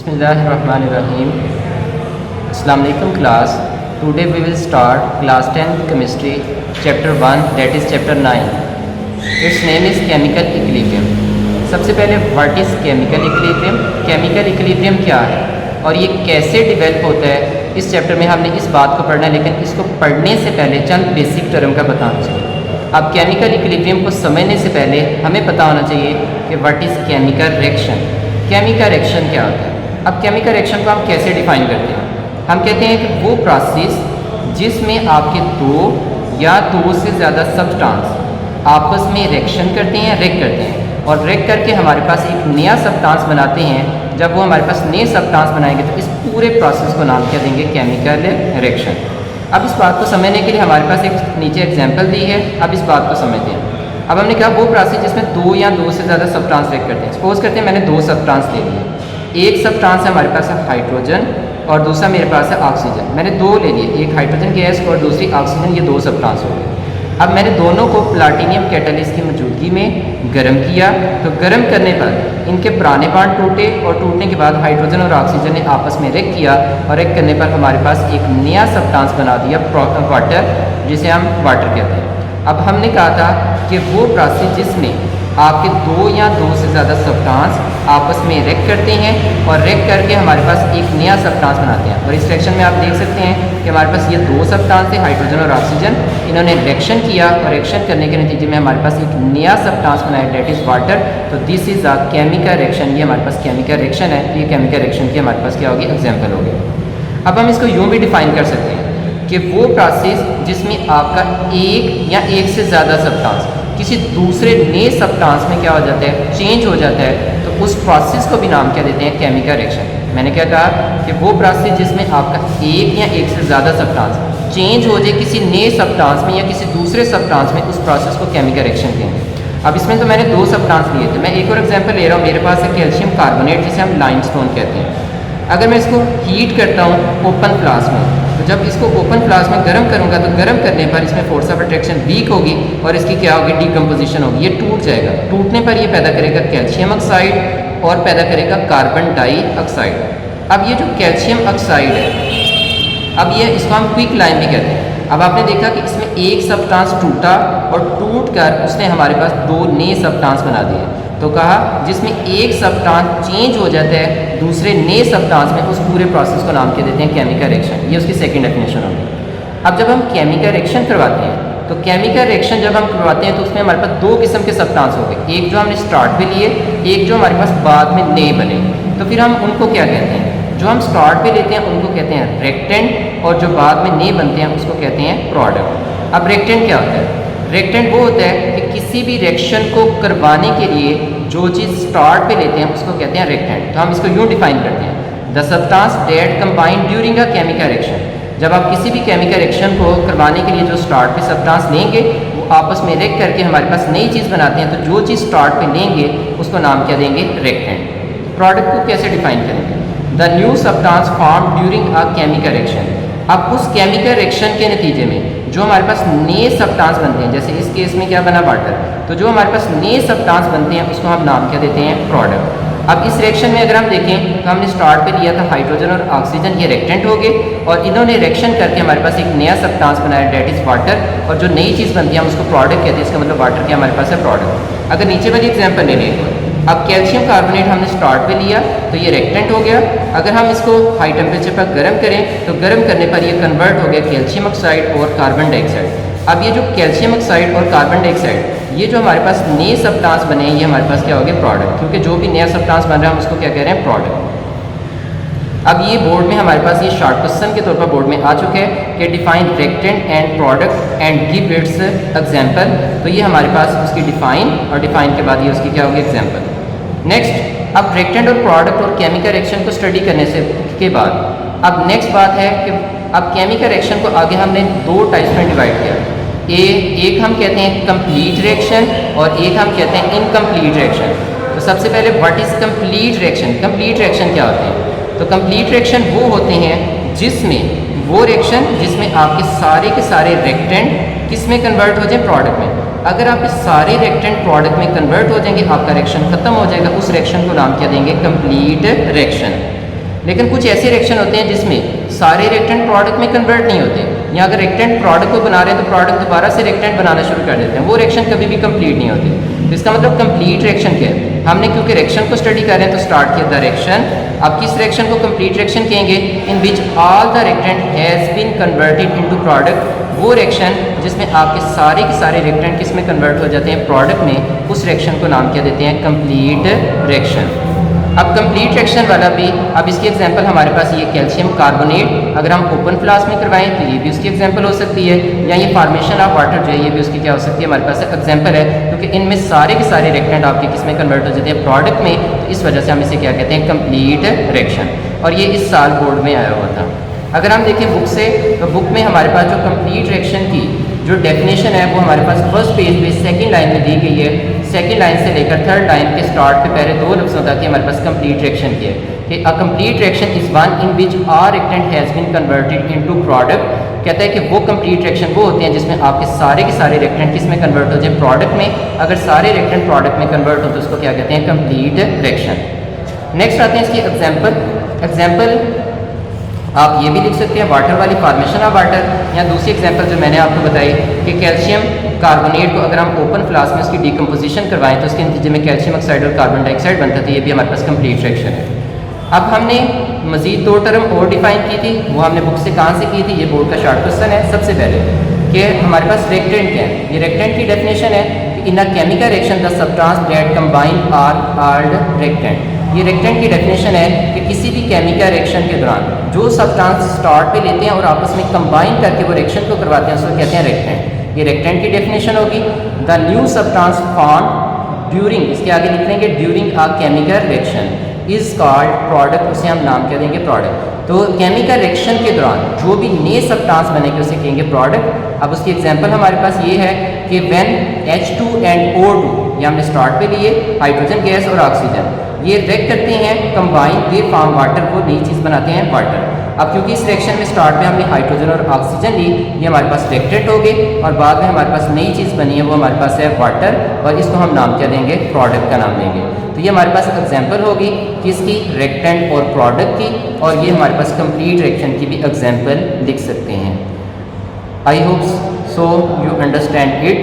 बिस्मिल्लाहिर्रहमानिर्रहीम। अस्सलाम वालेकुम class. Today we will start class 10 chemistry chapter 1 that is chapter 9। It's name is chemical equilibrium. सबसे पहले what is chemical equilibrium? Chemical equilibrium क्या है और ये कैसे डेवलप होता है, इस चैप्टर में हमने इस बात को पढ़ना है। लेकिन इसको पढ़ने से पहले चंद बेसिक टर्म का बताना चाहिए। अब केमिकल इक्विलिब्रियम को समझने से पहले हमें पता होना चाहिए कि what is chemical reaction. Chemical reaction क्या होता है? अब केमिकल रिएक्शन को हम कैसे डिफाइन करते हैं? हम कहते हैं कि वो प्रोसेस जिसमें आपके दो या दो से ज़्यादा सब्सटेंस आपस में रिएक्शन करते हैं, रिएक्ट करते हैं और रिएक्ट करके हमारे पास एक नया सब्सटेंस बनाते हैं। जब वो हमारे पास नए सब्सटेंस बनाएंगे तो इस पूरे प्रोसेस को नाम क्या देंगे? Chemical reaction. अब इस बात को समझने के लिए हमारे पास एक नीचे एग्जाम्पल दी है। अब इस बात को समझते हैं। अब हमने कहा वो प्रोसेस जिसमें दो या दो से ज़्यादा सब्सटेंस रिएक्ट करते हैं। सपोज करते हैं मैंने दो सब्सटेंस ले लिए। एक सब्सटेंस है हमारे पास है हाइड्रोजन और दूसरा मेरे पास है ऑक्सीजन। मैंने दो ले लिए, एक हाइड्रोजन गैस और दूसरी ऑक्सीजन। ये दो सब्सटेंस हो गए। अब मैंने दोनों को प्लाटिनियम कैटालिस्ट की मौजूदगी में गर्म किया। तो गर्म करने पर इनके पुराने बॉन्ड टूटे और टूटने के बाद हाइड्रोजन और ऑक्सीजन ने आपस में रिएक्ट किया और रिएक्ट करने पर हमारे पास एक नया सब्सटेंस बना दिया वाटर, जिसे हम वाटर कहते हैं। अब हमने कहा था कि वो प्रोसेस जिसमें आपके दो या दो से ज़्यादा सब्सटेंस आपस में रिएक्ट करते हैं और रिएक्ट करके हमारे पास एक नया सब्सटेंस बनाते हैं। और इस रिएक्शन में आप देख सकते हैं कि हमारे पास ये दो सब्सटेंस थे, हाइड्रोजन और ऑक्सीजन। इन्होंने रिएक्शन किया और रिएक्शन करने के नतीजे में हमारे पास एक नया सब्सटेंस बनाया, डेट इज़ वाटर। तो this is a chemical reaction. ये हमारे पास केमिकल रिएक्शन है। ये केमिकल रिएक्शन की हमारे पास क्या होगी? एग्जाम्पल होगी। अब हम इसको यूँ भी डिफाइन कर सकते हैं कि वो प्रोसेस जिसमें आपका एक या एक से ज़्यादा सब्सटेंस किसी दूसरे नए सब्सटेंस में क्या हो जाता है? चेंज हो जाता है। तो उस प्रोसेस को भी नाम क्या देते हैं? Chemical reaction. मैंने क्या कहा कि वो प्रोसेस जिसमें आपका एक या एक से ज़्यादा सब्सटेंस चेंज हो जाए किसी नए सब्सटेंस में या किसी दूसरे सब्सटेंस में, उस प्रोसेस को केमिकल रिएक्शन कहेंगे। अब इसमें तो मैंने दो सब्सटेंस लिए थे। मैं एक और एग्जाम्पल ले रहा हूँ। मेरे पास है कैल्शियम कार्बोनेट, जिसे हम लाइमस्टोन कहते हैं। अगर मैं इसको हीट करता हूँ ओपन फ्लास्क में, तो जब इसको ओपन फ्लास्क में गर्म करूँगा तो गर्म करने पर इसमें फोर्स ऑफ अट्रैक्शन वीक होगी और इसकी क्या होगी? डीकम्पोजिशन होगी। ये टूट जाएगा। टूटने पर ये पैदा करेगा कैल्शियम ऑक्साइड और पैदा करेगा कार्बन डाइऑक्साइड। अब ये जो कैल्शियम ऑक्साइड है, अब ये इसको हम क्विक लाइम भी कहते हैं। अब आपने देखा कि इसमें एक सब्सटेंस टूटा और टूट कर उसने हमारे पास दो नए सब्सटेंस बना दिए। तो कहा जिसमें एक सब्सटेंस चेंज हो जाता है दूसरे नए सब्सटेंस में, उस पूरे प्रोसेस को नाम क्या देते हैं? Chemical reaction. ये उसकी सेकंड डेफिनेशन होगी। अब जब हम केमिकल रिएक्शन करवाते हैं तो केमिकल रिएक्शन जब हम करवाते हैं तो उसमें हमारे पास दो किस्म के सब्सटेंस हो गए। एक जो हमने स्टार्ट में लिए, एक जो हमारे पास बाद में नए बने। तो फिर हम उनको क्या कहते हैं? जो हम स्टार्ट में लेते हैं उनको कहते हैं रिएक्टेंट और जो बाद में नए बनते हैं उसको कहते हैं प्रोडक्ट। अब रिएक्टेंट क्या होता है? रिएक्टेंट वो होता है कि किसी भी रिएक्शन को करवाने के लिए जो चीज़ स्टार्ट पे लेते हैं उसको कहते हैं रिएक्टेंट। तो हम इसको यूँ डिफाइन करते हैं, the substance that combine during a chemical reaction. जब आप किसी भी केमिकल रिएक्शन को करवाने के लिए जो स्टार्ट पे सब्सटेंस लेंगे वो आपस में रिएक्ट करके हमारे पास नई चीज़ बनाते हैं। तो जो चीज़ स्टार्ट पे लेंगे उसको नाम क्या देंगे? रिएक्टेंट। प्रोडक्ट को कैसे डिफाइन करेंगे? The new substance form during a chemical reaction. अब उस केमिकल रिएक्शन के नतीजे में जो हमारे पास नए सब्सटेंस बनते हैं, जैसे इस केस में क्या बना? वाटर। तो जो हमारे पास नए सब्सटेंस बनते हैं उसको हम नाम क्या देते हैं? प्रोडक्ट। अब इस रिएक्शन में अगर हम देखें तो हमने स्टार्ट पे लिया था हाइड्रोजन और ऑक्सीजन, ये रिएक्टेंट हो गए और इन्होंने रिएक्शन करके हमारे पास एक नया सब्सटेंस बनाया, डेट इज़ वाटर। और जो नई चीज़ बनती है हम उसको प्रोडक्ट कहते हैं। इसका मतलब वाटर के हमारे पास है प्रोडक्ट। अगर नीचे वाली एग्जाम्पल ले लें, अब कैल्शियम कार्बोनेट हमने स्टार्ट पे लिया तो ये रिएक्टेंट हो गया। अगर हम इसको हाई टेम्परेचर पर गर्म करें तो गर्म करने पर ये कन्वर्ट हो गया कैल्शियम ऑक्साइड और कार्बन डाइऑक्साइड। अब ये जो कैल्शियम ऑक्साइड और कार्बन डाइऑक्साइड, ये जो हमारे पास नए सब्सटेंस बने हैं, ये हमारे पास क्या हो गए? प्रोडक्ट। क्योंकि जो भी नया सब्सटेंस बन रहा है हम उसको क्या कह रहे हैं? प्रोडक्ट। अब ये बोर्ड में हमारे पास ये शॉर्ट क्वेश्चन के तौर पर बोर्ड में आ चुके हैं कि define reactant and product and give its example. तो ये हमारे पास उसकी डिफाइन और डिफाइन के बाद ये उसकी क्या होगी? एग्जाम्पल। नेक्स्ट, अब रिएक्टेंट और प्रोडक्ट और केमिकल रिएक्शन को स्टडी करने से के बाद अब नेक्स्ट बात है कि अब केमिकल रिएक्शन को आगे हमने दो टाइप्स में डिवाइड किया। एक हम कहते हैं कंप्लीट रिएक्शन और एक हम कहते हैं इनकम्प्लीट रिएक्शन। तो सबसे पहले what is complete reaction? Complete reaction क्या होते हैं? तो कंप्लीट रिएक्शन वो होते हैं जिसमें वो रिएक्शन जिसमें आपके के सारे रिएक्टेंट किस में कन्वर्ट हो जाए? प्रोडक्ट में। अगर आपके सारे रिएक्टेंट प्रोडक्ट में कन्वर्ट हो जाएंगे आपका रिएक्शन खत्म हो जाएगा। उस रिएक्शन को नाम क्या देंगे? Complete reaction. लेकिन कुछ ऐसे रिएक्शन होते हैं जिसमें सारे रिएक्टेंट प्रोडक्ट में कन्वर्ट नहीं होते, या अगर रिएक्टेंट प्रोडक्ट को बना रहे हैं तो प्रोडक्ट दोबारा से रिएक्टेंट बनाना शुरू कर देते हैं, वो रिएक्शन कभी भी कंप्लीट नहीं होते। तो इसका मतलब कंप्लीट रिएक्शन क्या है? हमने क्योंकि रिएक्शन को स्टडी कर रहे हैं तो स्टार्ट किया द रिएक्शन। अब किस रिएक्शन को कंप्लीट रिएक्शन कहेंगे? In which all the reactant has been converted into product. वो रिएक्शन जिसमें आपके सारे के सारे रिएक्टेंट किस में कन्वर्ट हो जाते हैं? प्रोडक्ट में। उस रिएक्शन को नाम क्या देते हैं? Complete reaction. अब कंप्लीट रिएक्शन वाला भी, अब इसकी एग्जांपल हमारे पास ये कैल्शियम कार्बोनेट अगर हम ओपन फ्लास्क में करवाएं तो ये भी उसकी एग्जांपल हो सकती है, या ये फॉर्मेशन ऑफ वाटर जो है ये भी उसकी क्या हो सकती है? हमारे पास एग्जांपल है, क्योंकि इनमें सारे के सारे रिएक्टेंट आपके किस में कन्वर्ट हो जाते हैं? प्रोडक्ट में। तो इस वजह से हम इसे क्या कहते हैं? Complete reaction. और ये इस साल बोर्ड में आया हुआ था। अगर हम देखें बुक से, तो बुक में हमारे पास जो कंप्लीट रिएक्शन की जो डेफिनेशन है वो हमारे पास फर्स्ट पेज पे सेकंड लाइन में दी गई है। सेकंड लाइन से लेकर थर्ड लाइन के स्टार्ट पे पहले दो लफ्ज़ों तक हमारे पास कंप्लीट रिएक्शन की है कि a complete reaction is one in which are reactant has been converted into product. कहता है कि वो कंप्लीट रिएक्शन वो होते हैं जिसमें आपके सारे के सारे रिएक्टेंट किस में कन्वर्ट हो जाए? प्रोडक्ट में। अगर सारे रिएक्टेंट प्रोडक्ट में कन्वर्ट हो तो उसको क्या कहते हैं? Complete reaction. नेक्स्ट आते हैं इसकी एग्जाम्पल आप ये भी लिख सकते हैं वाटर वाली, फॉर्मेशन ऑफ वाटर, या दूसरी एग्जांपल जो मैंने आपको बताई कि कैल्शियम कार्बोनेट को अगर हम ओपन फ्लास्क में उसकी डिकम्पोजिशन करवाएं तो उसके नतीजे में कैल्शियम ऑक्साइड और कार्बन डाइऑक्साइड बनता है, तो ये भी हमारे पास कंप्लीट रिएक्शन है। अब हमने मजीद दो टर्म और डिफाइन की थी, वो हमने बुक से कहाँ से की थी? ये बोर्ड का शॉर्ट क्वेश्चन है। सबसे पहले कि हमारे पास रिएक्टेंट क्या है? ये रिएक्टेंट की डेफिनेशन है कि in a chemical reaction the substance that combine are called reactant. ये रिएक्टेंट की डेफिनेशन है कि किसी भी केमिकल रिएक्शन के दौरान जो सब्सटेंस स्टार्ट पे लेते हैं और आपस में कंबाइन करके वो रिएक्शन को करवाते हैं उसको कहते हैं रिएक्टेंट। ये रिएक्टेंट की डेफिनेशन होगी। The new substance form during, इसके आगे लिख लेंगे during a chemical reaction is called product, उसे हम नाम क्या देंगे? प्रोडक्ट। तो केमिकल रिएक्शन के दौरान जो भी नए सब्सटेंस बनेंगे उसे कहेंगे प्रोडक्ट। अब उसकी एग्जांपल हमारे पास ये है कि व्हेन H2 एंड O2, ये हमने स्टार्ट पे लिए हाइड्रोजन गैस और ऑक्सीजन, ये रिएक्ट करते हैं कंबाइन, दे फॉर्म वाटर, को नई चीज़ बनाते हैं वाटर। अब क्योंकि इस रिएक्शन में स्टार्ट में हमने हाइड्रोजन और ऑक्सीजन ली, ये हमारे पास रिएक्टेंट हो गए और बाद में हमारे पास नई चीज़ बनी है वो हमारे पास है वाटर, और इसको हम नाम क्या देंगे? प्रोडक्ट का नाम देंगे। तो ये हमारे पास एग्जांपल होगी किसकी? रिएक्टेंट और प्रोडक्ट की, और ये हमारे पास कंप्लीट रिएक्शन की भी एग्जांपल लिख सकते हैं। I hope so you understand it.